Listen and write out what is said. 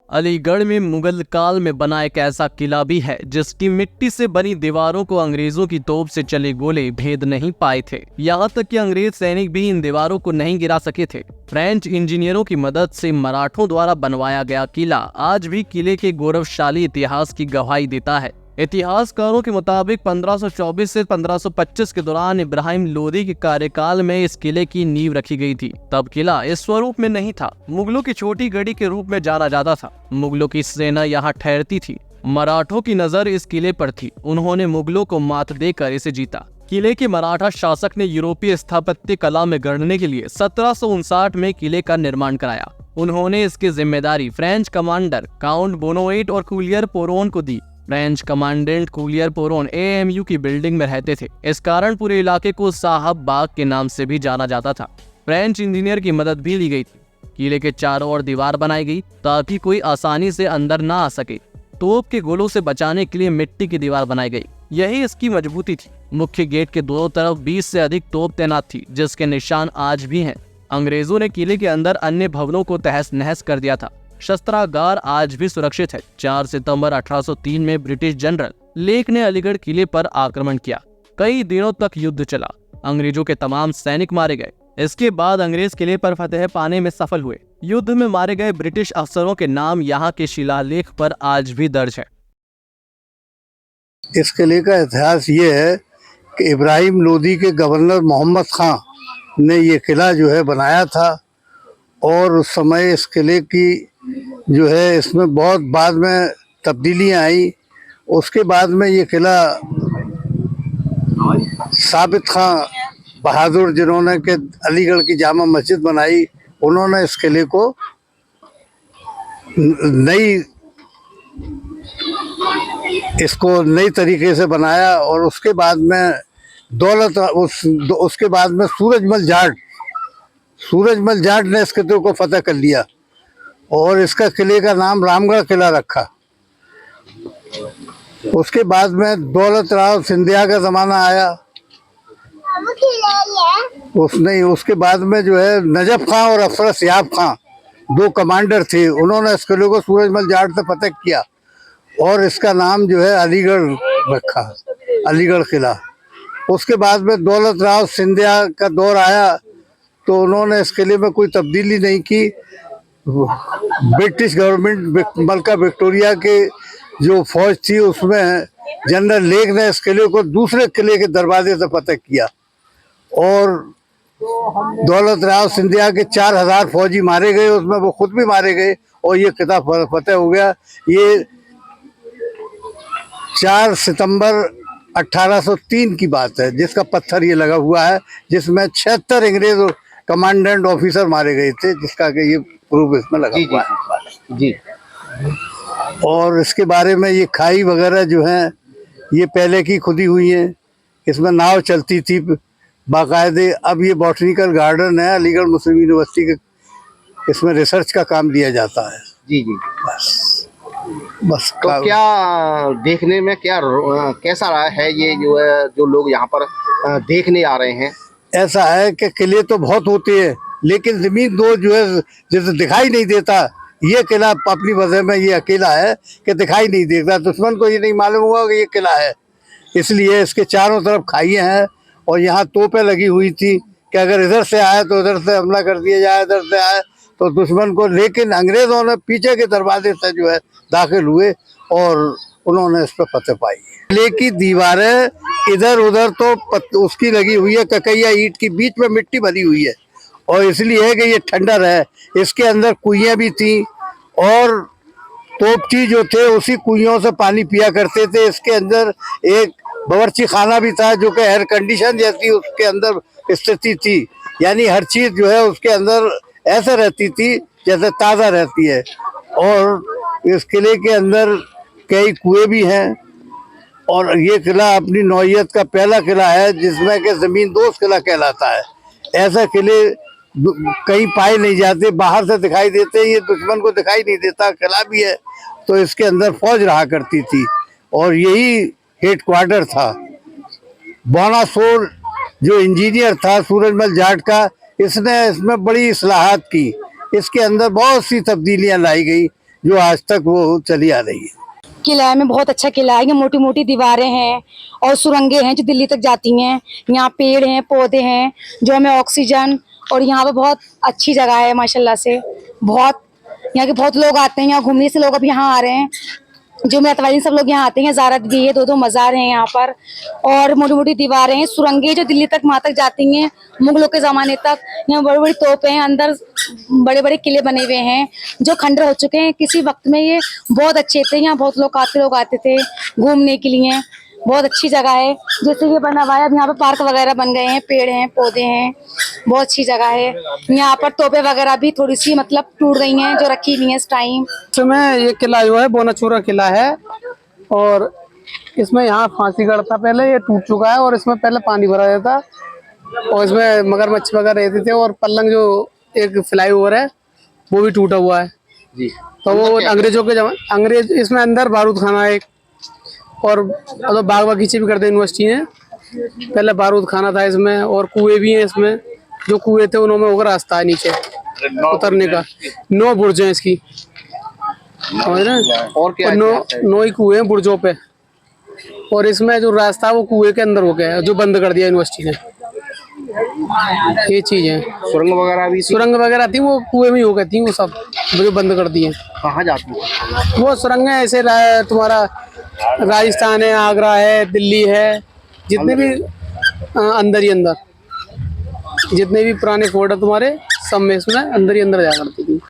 अलीगढ़ में मुगल काल में बना एक ऐसा किला भी है जिसकी मिट्टी से बनी दीवारों को अंग्रेजों की तोप से चले गोले भेद नहीं पाए थे। यहाँ तक कि अंग्रेज सैनिक भी इन दीवारों को नहीं गिरा सके थे। फ्रेंच इंजीनियरों की मदद से मराठों द्वारा बनवाया गया किला आज भी किले के गौरवशाली इतिहास की गवाही देता है। इतिहासकारों के मुताबिक 1524 से 1525 के दौरान इब्राहिम लोदी के कार्यकाल में इस किले की नींव रखी गई थी। तब किला इस स्वरूप में नहीं था, मुगलों की छोटी गढ़ी के रूप में जाना जाता था। मुगलों की सेना यहाँ ठहरती थी। मराठों की नजर इस किले पर थी। उन्होंने मुगलों को मात देकर इसे जीता। किले के मराठा शासक ने यूरोपीय स्थापत्य कला में गढ़ने के लिए 1759 में किले का निर्माण कराया। उन्होंने इसकी जिम्मेदारी फ्रेंच कमांडर काउंट बोनोइट और कूलियर पोरोन को दी। फ्रेंच कमांडेंट कूलियर पोरोन एएमयू की बिल्डिंग में रहते थे। इस कारण पूरे इलाके को साहब बाग के नाम से भी जाना जाता था। फ्रेंच इंजीनियर की मदद भी ली गई थी। किले के चारों ओर दीवार बनाई गई ताकि कोई आसानी से अंदर ना आ सके। तोप के गोलों से बचाने के लिए मिट्टी की दीवार बनाई गई, यही इसकी मजबूती थी। मुख्य गेट के दोनों तरफ 20 से अधिक तोप तैनात थी, जिसके निशान आज भी हैं। अंग्रेजों ने किले के अंदर अन्य भवनों को तहस नहस कर दिया था। शस्त्रागार आज भी सुरक्षित है। 4 सितंबर 1803 में ब्रिटिश जनरल लेक ने अलीगढ़ किले पर आक्रमण किया। कई दिनों तक युद्ध चला। अंग्रेजों के तमाम सैनिक मारे गए। इसके बाद अंग्रेज किले पर फतेह पाने में सफल हुए। युद्ध में मारे गए ब्रिटिश अफसरों के नाम यहाँ के शिलालेख पर आज भी दर्ज है। इस किले का इतिहास ये है कि इब्राहिम लोदी के गवर्नर मोहम्मद खां ने ये किला जो है बनाया था, और उस समय इस किले की जो है इसमें बहुत बाद में तब्दीलियां आई। उसके बाद में ये किला साबित खां बहादुर, जिन्होंने के अलीगढ़ की जामा मस्जिद बनाई, उन्होंने इस किले को नई तरीके से बनाया। और उसके बाद में उसके बाद में सूरजमल जाट ने इस किले को फतेह कर लिया और इसका किले का नाम रामगढ़ किला रखा। उसके बाद में दौलत राव सिंधिया का जमाना आया। उसके बाद में जो है नजफ खां और अफसर सियाब खां, 2 कमांडर थे, उन्होंने इस किले को सूरजमल जाट से फतेह किया और इसका नाम जो है अलीगढ़ रखा, अलीगढ़ किला। उसके बाद में दौलत राव सिंधिया का दौर आया तो उन्होंने इस किले में कोई तब्दीली नहीं की। ब्रिटिश गवर्नमेंट, मलका विक्टोरिया के जो फौज थी उसमें जनरल लेक ने इस किले को दूसरे किले के दरवाजे से फतेह किया और दौलत राव सिंधिया के 4000 फौजी मारे गए, उसमें वो खुद भी मारे गए और ये किला फतेह हो गया। ये 4 सितंबर 1803 की बात है, जिसका पत्थर ये लगा हुआ है, जिसमें 76 अंग्रेज कमांडेंट ऑफिसर मारे गए थे, जिसका कि ये प्रूफ इसमें लगा हुआ है जी। और इसके बारे में ये खाई वगैरह जो हैं ये पहले की खुदी हुई है। इसमें नाव चलती थी बाकायदे। अब ये बॉटनिकल गार्डन है अलीगढ़ मुस्लिम यूनिवर्सिटी के, इसमें रिसर्च का काम दिया जाता है जी जी। बस तो क्या देखने में कैसा रहा है ये जो लोग यहाँ पर देखने आ रहे हैं? ऐसा है कि किले तो बहुत होते हैं लेकिन जमीन दो जो है जैसे दिखाई नहीं देता। ये किला अपनी वजह में ये अकेला है कि दिखाई नहीं देता, दुश्मन को ये नहीं मालूम हुआ कि ये किला है। इसलिए इसके चारों तरफ खाइयाँ हैं और यहाँ तोपें लगी हुई थी कि अगर इधर से आए तो इधर से हमला कर दिया जाए, इधर से आए तो दुश्मन को। लेकिन अंग्रेजों ने पीछे के दरवाजे से जो है दाखिल हुए और उन्होंने इस पर फतेह पाई। किले की दीवारें इधर उधर तो उसकी लगी हुई है, ककैया ईंट की, बीच में मिट्टी भरी हुई है और इसलिए है कि ये ठंडर है। इसके अंदर कुइयाँ भी थी और तोपची जो थे उसी कुइयों से पानी पिया करते थे। इसके अंदर एक बावर्ची खाना भी था जो कि एयर कंडीशन जैसी उसके अंदर स्थिति थी, यानी हर चीज़ जो है उसके अंदर ऐसे रहती थी जैसे ताज़ा रहती है। और इस किले के अंदर कई कुएं भी हैं और ये किला अपनी नौइयत का पहला किला है जिसमें कि ज़मीन दोस्त किला कहलाता है। ऐसा किले कहीं पाए नहीं जाते, बाहर से दिखाई देते, ये दुश्मन को दिखाई नहीं देता। किला भी है तो इसके अंदर फौज रहा करती थी और यही हेडक्वार्टर था। बोनासोर जो इंजीनियर था सूरजमल जाट का, इसने इसमें बड़ी इस्लाहात की। इसके अंदर बहुत सी तब्दीलियां लाई गई जो आज तक वो चली आ रही है। किला में बहुत अच्छा किला है, ये मोटी मोटी दीवारें हैं और सुरंगें हैं जो दिल्ली तक जाती हैं। यहाँ पेड़ हैं, पौधे हैं जो हमें ऑक्सीजन, और यहाँ पे बहुत अच्छी जगह है माशाल्लाह से। बहुत यहाँ के बहुत लोग आते हैं, यहाँ घूमने से लोग अब यहाँ आ रहे हैं। जो मेहतवालीन सब लोग यहाँ आते हैं, ज़ारत भी है, 2-2 मज़ार हैं यहाँ पर, और मोटी मोटी दीवारें हैं, सुरंगें जो दिल्ली तक वहाँ तक जाती हैं, मुगलों के ज़माने तक। यहाँ बड़ी बड़ी तोपें हैं, अंदर बड़े बड़े किले बने हुए हैं जो खंडर हो चुके हैं। किसी वक्त में ये बहुत अच्छे थे, यहाँ बहुत लोग आते थे घूमने के लिए। बहुत अच्छी जगह है, जैसे ये बना हुआ है। अब यहाँ पे पार्क वगैरह बन गए हैं, पेड़ हैं, पौधे हैं, बहुत अच्छी जगह है। यहाँ पर तोपें वगैरह भी थोड़ी सी मतलब टूट गई हैं जो रखी हुई हैं इस टाइम। इसमें ये किला जो है बोनाचूरा किला है, और इसमें यहाँ फांसीगढ़ था पहले, ये टूट चुका है। और इसमें पहले पानी भरा रहता, और इसमें मगरमच्छ वगैरह रहते थे। और पल्लंग जो एक फ्लाईओवर है वो भी टूटा हुआ है जी। तो वो अंग्रेजों के अंग्रेज इसमें अंदर बारूद खाना है एक, और मतलब बाग बगीचे भी करते यूनिवर्सिटी ने। पहले बारूद खाना था इसमें, और कुएं भी हैं इसमें। जो कुएं थे उनमें होकर रास्ता है नीचे उतरने का। 9 बुर्ज हैं इसकी, समझ रहे हैं? और क्या और 9 ही कुएं हैं बुर्जों पे। और इसमें जो रास्ता है वो कुएं के अंदर हो गया है, जो बंद कर दिया यूनिवर्सिटी ने। ये चीज है। सुरंग वगैरह थी वो कुएं में ही हो गई थी, वो सब जो बंद कर दिए। कहाँ जाती है वो सुरंगें ऐसे तुम्हारा राजस्थान है, आगरा है, दिल्ली है, जितने भी अंदर ही अंदर जितने भी पुराने फोर्ट है तुम्हारे, सब में इसमें अंदर ही अंदर जाया करती थी।